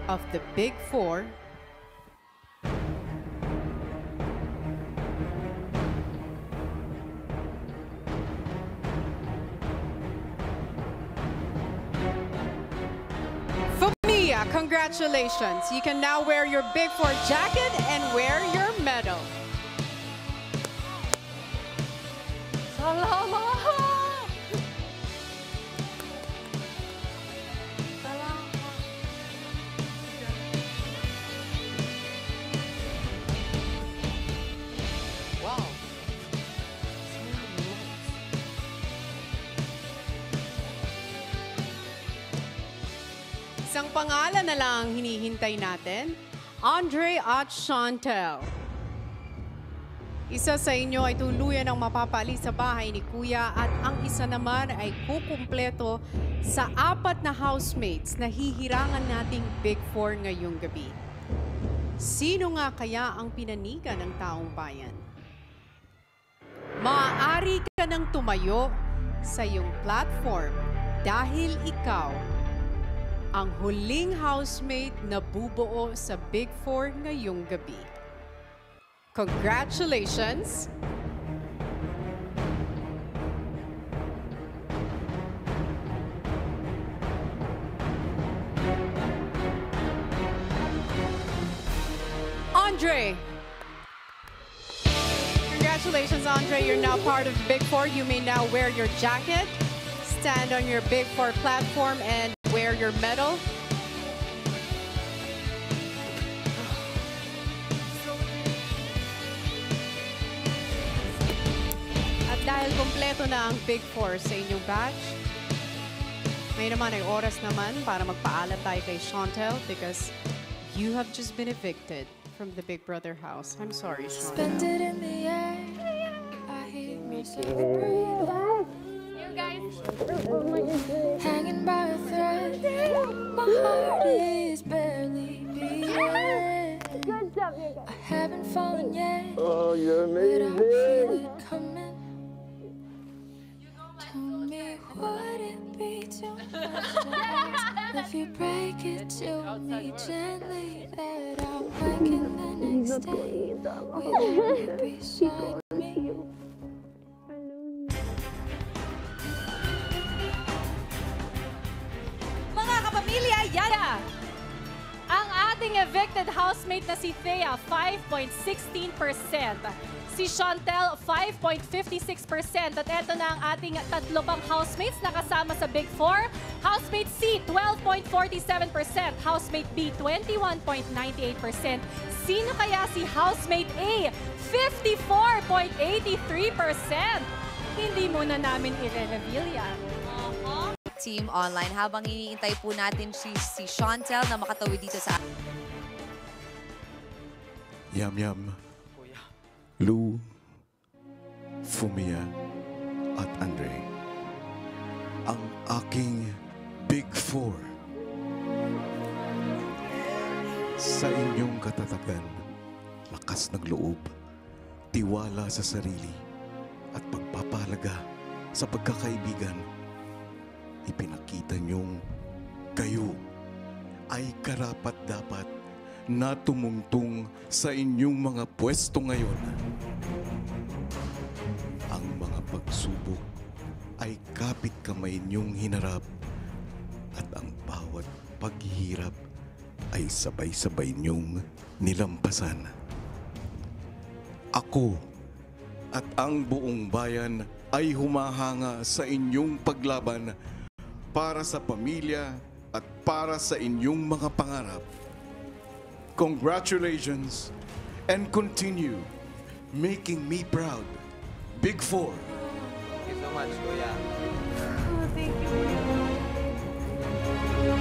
of the Big Four Fumia, congratulations. You can now wear your Big Four jacket and wear your medal. Salamat! Wow. Isang pangalan na lang hinihintay natin, Andre at Chantel. Isa sa inyo ay tuluyan ang mapapaalis sa bahay ni Kuya at ang isa naman ay kukumpleto sa 4 na housemates na hihirangan nating Big Four ngayong gabi. Sino nga kaya ang pinanigan ng taong bayan? Maaari ka nang tumayo sa iyong platform dahil ikaw ang huling housemate na bubuo sa Big Four ngayong gabi. Congratulations! Andre! Congratulations, Andre. You're now part of the Big Four. You may now wear your jacket, stand on your Big Four platform, and wear your medal. At dahil kompleto na ang Big Four sa inyong batch, may naman ay oras naman para magpaalam tayo kay Chantel because you have just been evicted from the Big Brother house. I'm sorry, Chantel. Spend it in the air. I hear myself breathe. You guys. Hanging by a thread. My heart is barely beating. Good job, you guys. I haven't fallen yet. Oh, you're But I feel amazing. it coming. Tell me, would it be too much to ask if you break it to me gently that I'll wake in the next day? Will you be beside me? Mga kapamilya, yaya! Ang ating evicted housemate na si Thea, 5.16%. Si Chantel, 5.56%. At eto na ang ating tatlo pang housemates na kasama sa Big Four. Housemate C, 12.47%. Housemate B, 21.98%. Sino kaya si housemate A? 54.83%. Hindi muna namin i-reveal yan. Team Online habang iniintay po natin si Chantel na makatawid dito sa... Yam Yam, Lou, Fumia, at Andre. Ang aking Big Four. Sa inyong katatagan, lakas ng loob, tiwala sa sarili, at pagpapahalaga sa pagkakaibigan, ipinakita niyong kayo ay karapat-dapat na tumungtong sa inyong mga pwesto ngayon. Ang mga pagsubok ay kapit kamay niyong hinarap at ang bawat paghihirap ay sabay-sabay niyong nilampasan. Ako at ang buong bayan ay humahanga sa inyong paglaban para sa pamilya at para sa inyong mga pangarap. Congratulations and continue making me proud. Big Four. Thank you so much, Kuya. Oh, thank you.